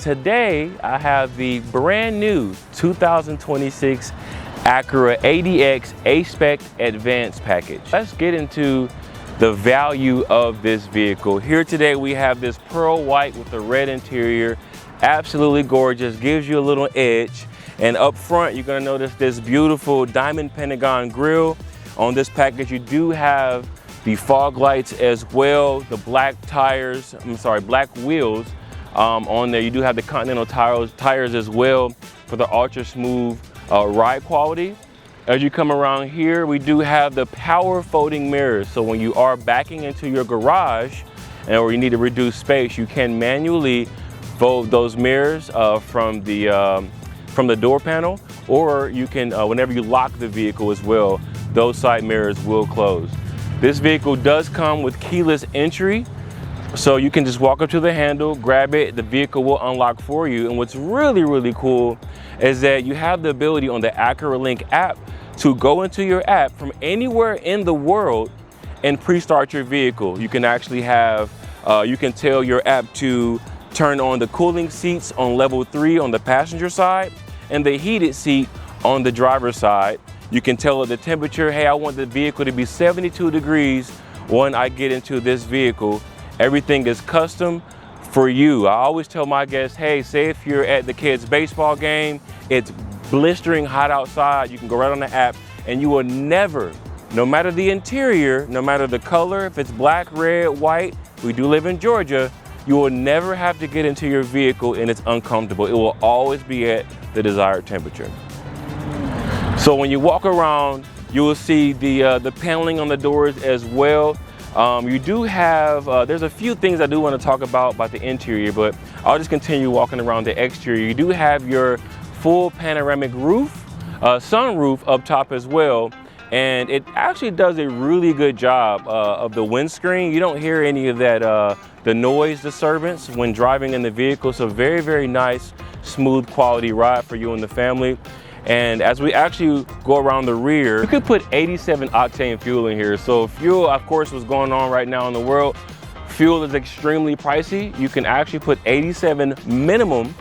Today, I have the brand new 2026 Acura ADX A-Spec Advanced package. Let's get into the value of this vehicle. Here today we have this pearl white with the red interior. Absolutely gorgeous, gives you a little edge. And up front, you're gonna notice this beautiful diamond pentagon grille. On this package, you do have the fog lights as well, the black tires, black wheels. On there, you do have the Continental tires as well for the ultra smooth ride quality. As you come around here, we do have the power folding mirrors. So when you are backing into your garage or you need to reduce space, you can manually fold those mirrors from the door panel, or you can, whenever you lock the vehicle as well, those side mirrors will close. This vehicle does come with keyless entry. So you can just walk up to the handle, grab it, the vehicle will unlock for you. And what's really, really cool is that you have the ability on the Acura Link app to go into your app from anywhere in the world and pre-start your vehicle. You can actually have, you can tell your app to turn on the cooling seats on level 3 on the passenger side and the heated seat on the driver's side. You can tell it the temperature, hey, I want the vehicle to be 72 degrees when I get into this vehicle. Everything is custom for you. I always tell my guests, hey, say if you're at the kids' baseball game, it's blistering hot outside, you can go right on the app and you will never, no matter the interior, no matter the color, if it's black, red, white, we do live in Georgia, you will never have to get into your vehicle and it's uncomfortable. It will always be at the desired temperature. So when you walk around, you will see the paneling on the doors as well. You do have, there's a few things I do want to talk about the interior, but I'll just continue walking around the exterior. You do have your full panoramic roof, sunroof up top as well, and it actually does a really good job of the windscreen. You don't hear any of that, the noise disturbance when driving in the vehicle, so very, very nice, smooth quality ride for you and the family. And as we actually go around the rear, you could put 87 octane fuel in here. So fuel, of course, what's going on right now in the world, fuel is extremely pricey. You can actually put 87 minimum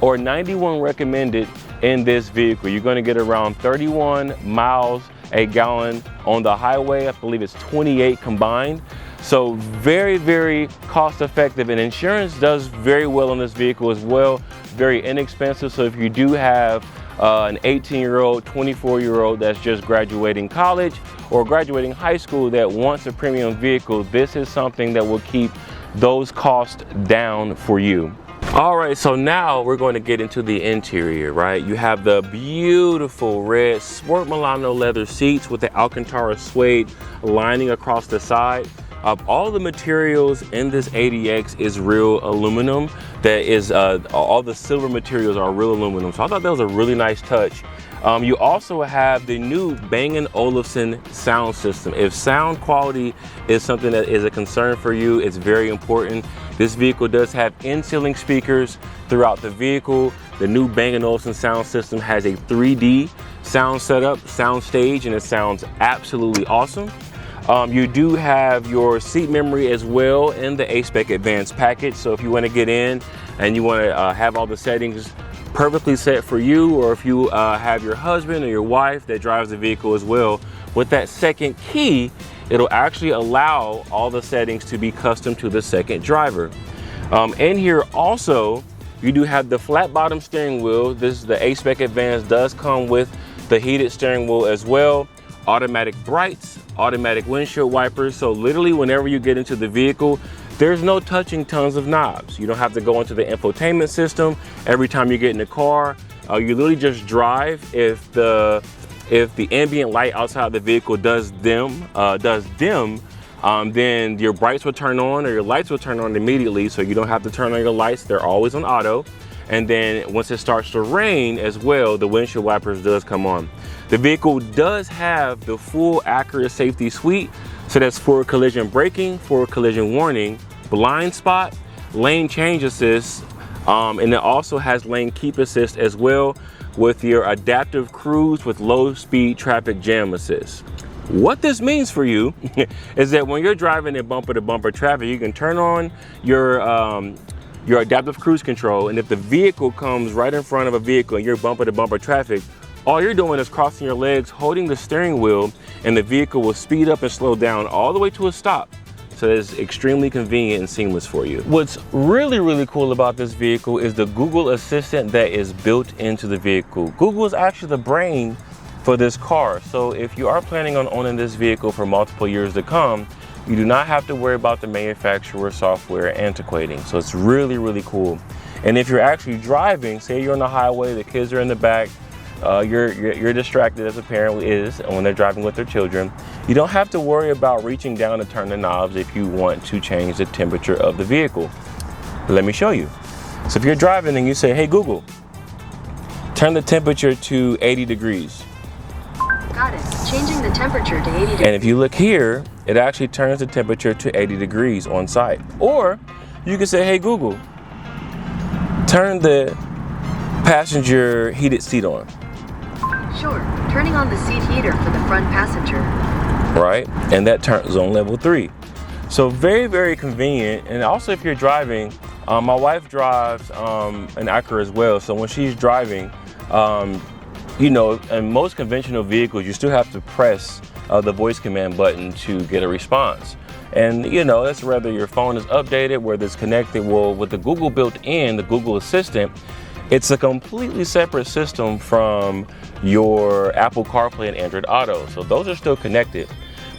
or 91 recommended in this vehicle. You're gonna get around 31 miles a gallon on the highway. I believe it's 28 combined. So very, very cost effective, and insurance does very well on this vehicle as well. Very inexpensive. So if you do have an 18-year-old, 24-year-old that's just graduating college or graduating high school that wants a premium vehicle, this is something that will keep those costs down for you. All right, so now we're going to get into the interior, right? You have the beautiful red Sport Milano leather seats with the Alcantara suede lining across the side. All the materials in this ADX is real aluminum. That is, all the silver materials are real aluminum. So I thought that was a really nice touch. You also have the new Bang & Olufsen sound system. If sound quality is something that is a concern for you, it's very important. This vehicle does have in-ceiling speakers throughout the vehicle. The new Bang & Olufsen sound system has a 3D sound setup, sound stage, and it sounds absolutely awesome. You do have your seat memory as well in the A-Spec Advanced package. So if you want to get in and you want to have all the settings perfectly set for you, or if you have your husband or your wife that drives the vehicle as well, with that second key, it'll actually allow all the settings to be custom to the second driver. In here also, you do have the flat bottom steering wheel. The A-Spec Advanced does come with the heated steering wheel as well. Automatic brights, automatic windshield wipers. So literally whenever you get into the vehicle, there's no touching tons of knobs. You don't have to go into the infotainment system every time you get in the car. You literally just drive. If the ambient light outside the vehicle does dim, then your brights will turn on or your lights will turn on immediately, so you don't have to turn on your lights. They're always on auto. And then once it starts to rain as well, the windshield wipers does come on. The vehicle does have the full Acura safety suite. So that's forward collision braking, forward collision warning, blind spot, lane change assist, and it also has lane keep assist as well with your adaptive cruise with low speed traffic jam assist. What this means for you is that when you're driving in bumper to bumper traffic, you can turn on your your adaptive cruise control, and if the vehicle comes right in front of a vehicle and you're bumper to bumper traffic, all you're doing is crossing your legs, holding the steering wheel, and the vehicle will speed up and slow down all the way to a stop. So it's extremely convenient and seamless for you. What's really, really cool about this vehicle is the Google Assistant that is built into the vehicle. Google is actually the brain for this car. So if you are planning on owning this vehicle for multiple years to come, you do not have to worry about the manufacturer software antiquating. So it's really, really cool. And if you're actually driving, say you're on the highway, the kids are in the back, you're distracted as a parent is when they're driving with their children, you don't have to worry about reaching down to turn the knobs if you want to change the temperature of the vehicle. Let me show you. So if you're driving and you say, hey Google, turn the temperature to 80 degrees. Got it. Changing the temperature to 80 degrees. And if you look here, it actually turns the temperature to 80 degrees on site. Or you can say, hey Google, turn the passenger heated seat on. Sure. Turning on the seat heater for the front passenger. Right, and that turns on level 3. So very, very convenient. And also if you're driving, my wife drives an Acura as well. So when she's driving, you know, in most conventional vehicles, you still have to press the voice command button to get a response. And you know, that's whether your phone is updated, whether it's connected. Well, with the Google built in, the Google Assistant, it's a completely separate system from your Apple CarPlay and Android Auto. So those are still connected.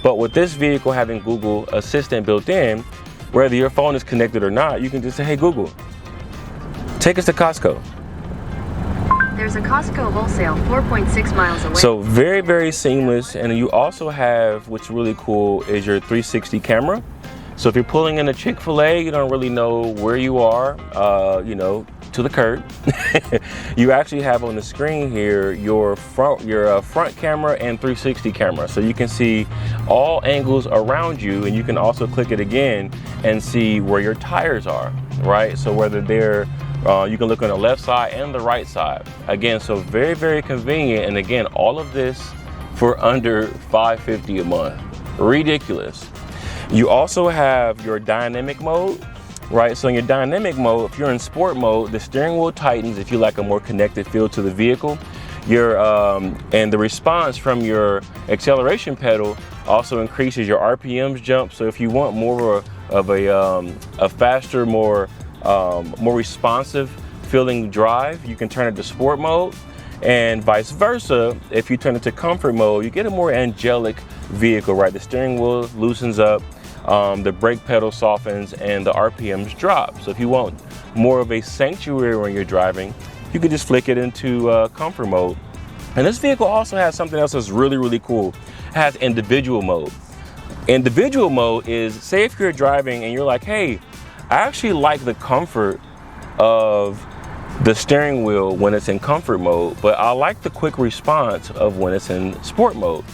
But with this vehicle having Google Assistant built in, whether your phone is connected or not, you can just say, hey Google, take us to Costco. There's a Costco wholesale 4.6 miles away. So very, very seamless. And you also have, what's really cool is your 360 camera. So if you're pulling in a Chick-fil-A, you don't really know where you are, you know, to the curb. You actually have on the screen here your front camera and 360 camera. So you can see all angles around you, and you can also click it again and see where your tires are, right? So whether they're, you can look on the left side and the right side. Again, so very, very convenient. And again, all of this for under $550 a month. Ridiculous. You also have your dynamic mode, right? So in your dynamic mode, if you're in sport mode, the steering wheel tightens if you like a more connected feel to the vehicle. And the response from your acceleration pedal also increases your RPMs jump. So if you want more of a faster, more responsive feeling drive, you can turn it to sport mode. And vice versa, if you turn it to comfort mode, you get a more angelic vehicle, right? The steering wheel loosens up, the brake pedal softens, and the RPMs drop. So if you want more of a sanctuary when you're driving, you can just flick it into comfort mode. And this vehicle also has something else that's really, really cool. It has individual mode. Individual mode is, say if you're driving and you're like, hey, I actually like the comfort of the steering wheel when it's in comfort mode, but I like the quick response of when it's in sport mode.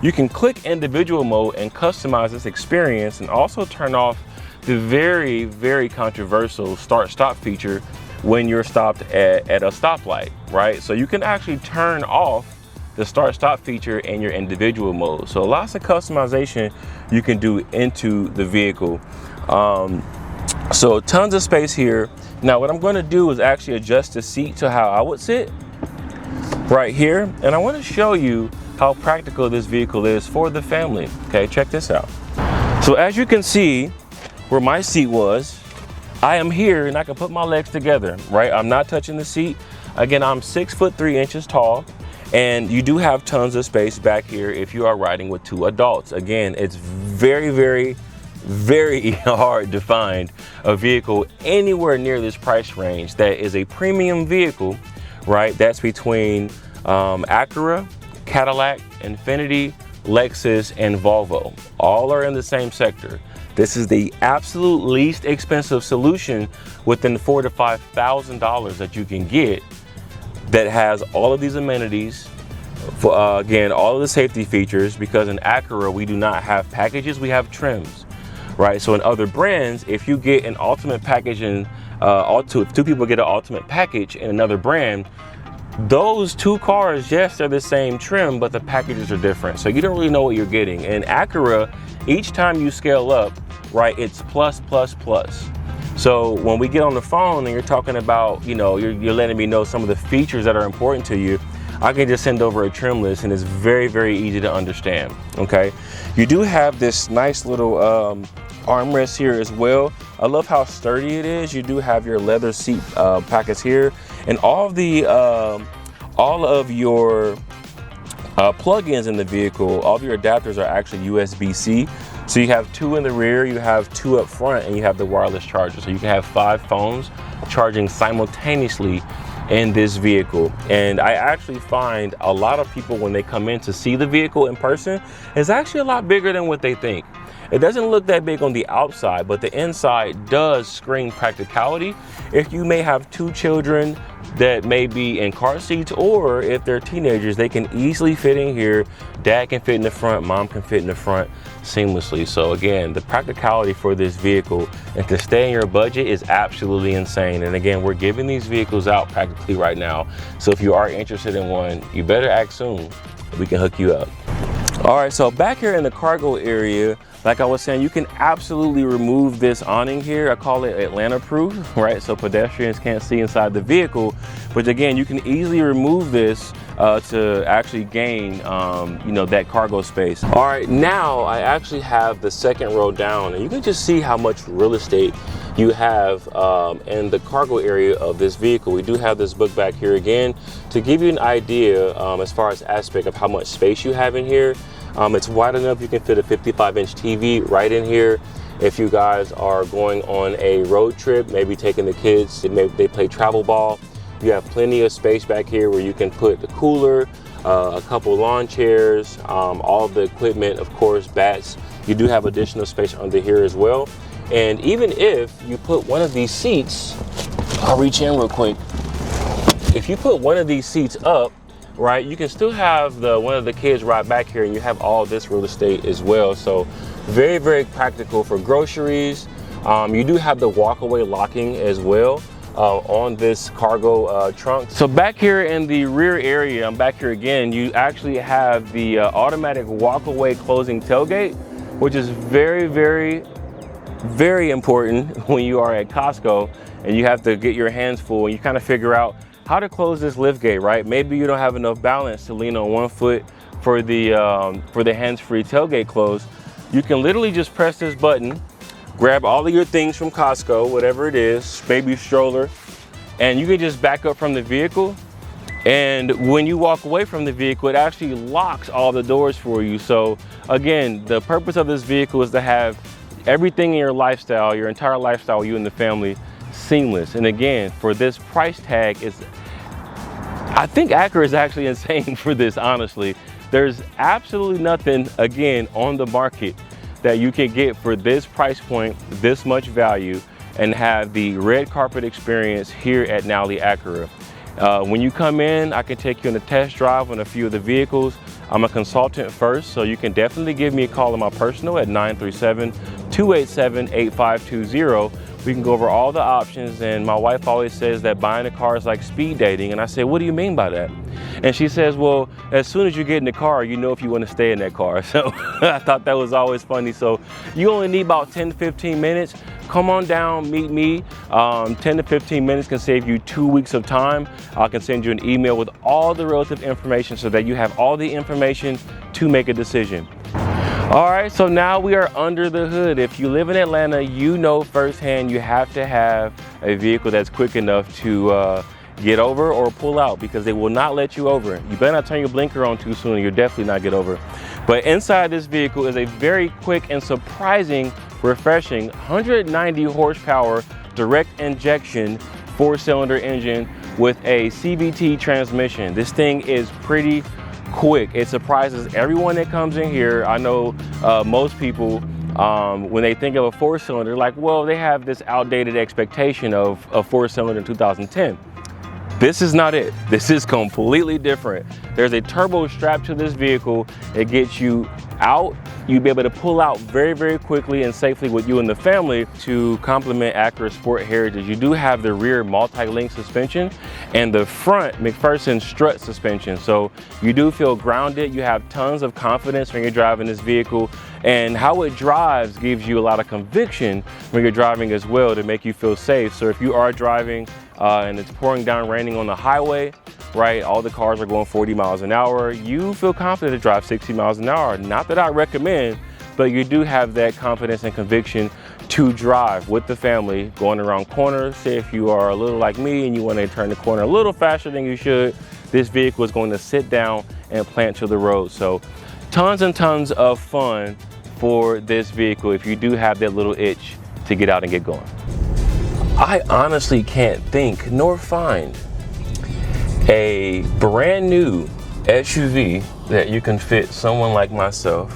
You can click individual mode and customize this experience, and also turn off the very, very controversial start-stop feature when you're stopped at a stoplight, right? So you can actually turn off the start-stop feature in your individual mode. So lots of customization you can do into the vehicle. So tons of space here. Now what I'm going to do is actually adjust the seat to how I would sit right here. And I want to show you how practical this vehicle is for the family. Okay, check this out. So as you can see where my seat was, I am here and I can put my legs together, right? I'm not touching the seat. Again, I'm 6'3" tall, and you do have tons of space back here if you are riding with 2 adults. Again, it's very, very, very hard to find a vehicle anywhere near this price range that is a premium vehicle, right? That's between Acura, Cadillac, Infiniti, Lexus, and Volvo. All are in the same sector. This is the absolute least expensive solution within $4,000 to $5,000 that you can get that has all of these amenities, for, again, all of the safety features, because in Acura, we do not have packages, we have trims, right? So in other brands, if you get an ultimate package and if 2 people get an ultimate package in another brand, those 2 cars, yes, they're the same trim, but the packages are different. So you don't really know what you're getting. And Acura, each time you scale up, right, it's plus, plus, plus. So when we get on the phone and you're talking about, you know, you're letting me know some of the features that are important to you, I can just send over a trim list, and it's very, very easy to understand, okay? You do have this nice little armrest here as well. I love how sturdy it is. You do have your leather seat pockets here, and all of your plug-ins in the vehicle, all of your adapters are actually USB-C. So you have 2 in the rear, you have 2 up front, and you have the wireless charger. So you can have 5 phones charging simultaneously in this vehicle. And I actually find a lot of people, when they come in to see the vehicle in person, it's actually a lot bigger than what they think. It doesn't look that big on the outside, but the inside does scream practicality. If you may have 2 children that may be in car seats, or if they're teenagers, they can easily fit in here. Dad can fit in the front, mom can fit in the front seamlessly. So again, the practicality for this vehicle and to stay in your budget is absolutely insane. And again, we're giving these vehicles out practically right now. So if you are interested in one, you better act soon. We can hook you up. All right, so back here in the cargo area, like I was saying, you can absolutely remove this awning here. I call it Atlanta proof, right? So pedestrians can't see inside the vehicle. But again, you can easily remove this to actually gain, you know, that cargo space. All right, now I actually have the second row down, and you can just see how much real estate you have in the cargo area of this vehicle. We do have this book back here again to give you an idea as far as aspect of how much space you have in here. It's wide enough you can fit a 55-inch TV right in here. If you guys are going on a road trip, maybe taking the kids, maybe they play travel ball, you have plenty of space back here where you can put the cooler, a couple lawn chairs, all the equipment, of course, bats. You do have additional space under here as well. And even if you put one of these seats, I'll reach in real quick. If you put one of these seats up, right, you can still have one of the kids right back here, and you have all this real estate as well. So very, very practical for groceries. You do have the walkaway locking as well on this cargo trunk. So back here in the rear area, I'm back here again, you actually have the automatic walkaway closing tailgate, which is very, very, very important when you are at Costco and you have to get your hands full and you kind of figure out how to close this lift gate, right? Maybe you don't have enough balance to lean on one foot for the hands-free tailgate close. You can literally just press this button, grab all of your things from Costco, whatever it is, baby stroller, and you can just back up from the vehicle. And when you walk away from the vehicle, it actually locks all the doors for you. So again, the purpose of this vehicle is to have everything in your lifestyle, your entire lifestyle, you and the family, seamless. And again, for this price tag, I think Acura is actually insane for this, honestly. There's absolutely nothing, again, on the market that you can get for this price point, this much value, and have the red carpet experience here at Nowlie Acura. When you come in, I can take you on a test drive on a few of the vehicles. I'm a consultant first, so you can definitely give me a call on my personal at 937-287-8520. We can go over all the options, and my wife always says that buying a car is like speed dating, and I say, what do you mean by that? And she says, well, as soon as you get in the car, you know if you want to stay in that car. So I thought that was always funny. So you only need about 10 to 15 minutes. Come on down, meet me. 10 to 15 minutes can save you 2 weeks of time. I can send you an email with all the relative information so that you have all the information to make a decision. All right, so now we are under the hood. If you live in Atlanta, you know firsthand you have to have a vehicle that's quick enough to get over or pull out, because they will not let you over. You better not turn your blinker on too soon, or you'll definitely not get over. But inside this vehicle is a very quick and surprising, refreshing 190 horsepower direct injection 4-cylinder engine with a CVT transmission. This thing is pretty quick. It surprises everyone that comes in here. I know most people, when they think of a 4-cylinder, like, well, they have this outdated expectation of a 4-cylinder in 2010. This is not it. This is completely different. There's a turbo strap to this vehicle. It gets you out. You'll be able to pull out very, very quickly and safely with you and the family. To complement Acura Sport heritage, you do have the rear multi-link suspension and the front McPherson strut suspension. So you do feel grounded. You have tons of confidence when you're driving this vehicle, and how it drives gives you a lot of conviction when you're driving as well to make you feel safe. So if you are driving and it's pouring down, raining on the highway, right, all the cars are going 40 miles an hour, you feel confident to drive 60 miles an hour. Not that I recommend, but you do have that confidence and conviction to drive with the family, going around corners. Say if you are a little like me and you want to turn the corner a little faster than you should, this vehicle is going to sit down and plant to the road. So tons and tons of fun for this vehicle if you do have that little itch to get out and get going. I honestly can't think nor find a brand new SUV that you can fit someone like myself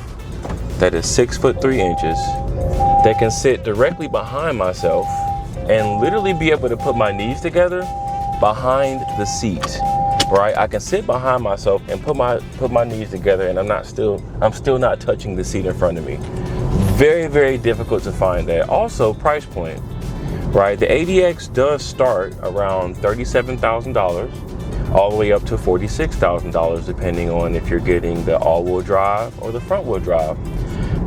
that is 6'3" that can sit directly behind myself and literally be able to put my knees together behind the seat. Right, I can sit behind myself and put my knees together, and I'm still not touching the seat in front of me. Very, very difficult to find that. Also, price point. Right, the ADX does start around $37,000 all the way up to $46,000 depending on if you're getting the all-wheel drive or the front-wheel drive.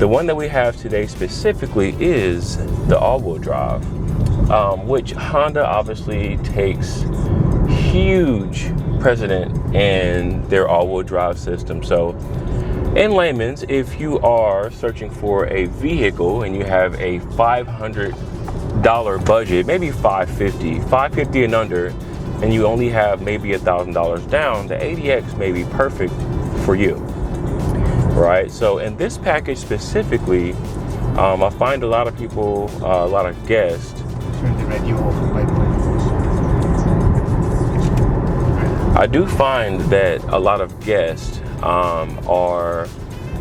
The one that we have today specifically is the all-wheel drive, which Honda obviously takes huge precedent in their all-wheel drive system. So in layman's, if you are searching for a vehicle and you have a $500 budget, maybe $550 and under, and you only have maybe $1,000 down, the ADX may be perfect for you, right? So in this package specifically, I find a lot of people, a lot of guests. I do find that a lot of guests are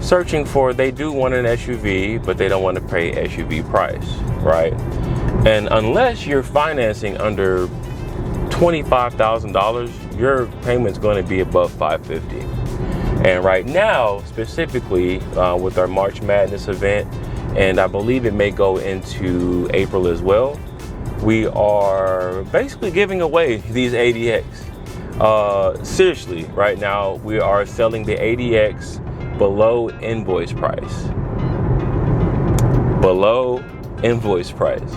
searching for, they do want an SUV, but they don't want to pay SUV price, right? And unless you're financing under $25,000, your payment's going to be above $550. And right now, specifically with our March Madness event, and I believe it may go into April as well, we are basically giving away these ADX. Seriously, right now we are selling the ADX below invoice price. Below invoice price.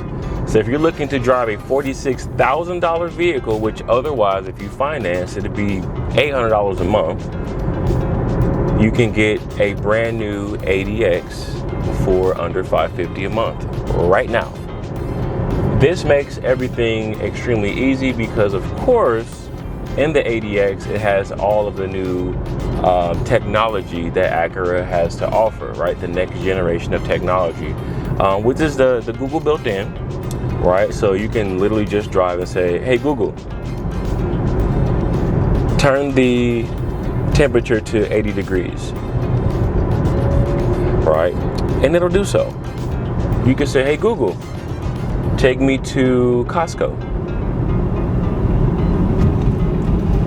So if you're looking to drive a $46,000 vehicle, which otherwise if you finance it'd be $800 a month, you can get a brand new ADX for under $550 a month right now. This makes everything extremely easy because of course in the ADX, it has all of the new technology that Acura has to offer, right? The next generation of technology, which is the Google built in, right? So you can literally just drive and say, hey, Google, turn the temperature to 80 degrees, right? And it'll do so. You can say, hey, Google, take me to Costco.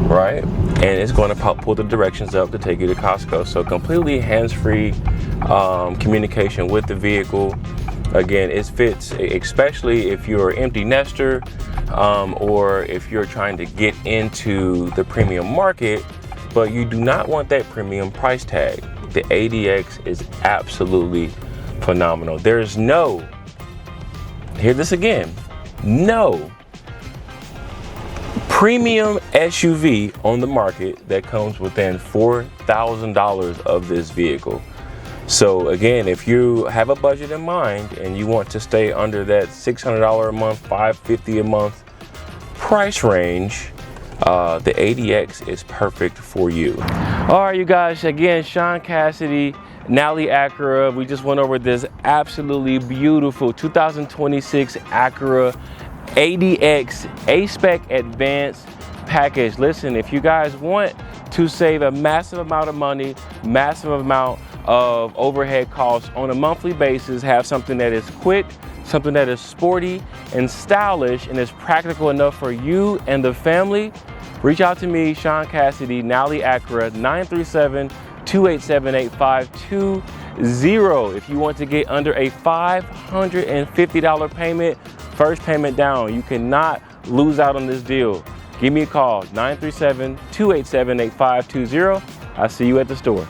Right? And it's going to pull the directions up to take you to Costco. So completely hands-free communication with the vehicle. Again, it fits, especially if you're an empty nester or if you're trying to get into the premium market, but you do not want that premium price tag. The ADX is absolutely phenomenal. There's no, hear this again, no premium SUV on the market that comes within $4,000 of this vehicle. So again, if you have a budget in mind and you want to stay under that $600 a month, $550 a month price range, the ADX is perfect for you. All right, you guys, again, Sean Cassidy, Nally Acura. We just went over this absolutely beautiful 2026 Acura ADX A-Spec Advanced package. Listen, if you guys want to save a massive amount of money, massive amount of overhead costs on a monthly basis, have something that is quick, something that is sporty and stylish and is practical enough for you and the family, Reach out to me, Sean Cassidy, Nally Acura, 937-287-8520. If you want to get under a $550 payment, first payment down. You cannot lose out on this deal. Give me a call, 937-287-8520. I'll see you at the store.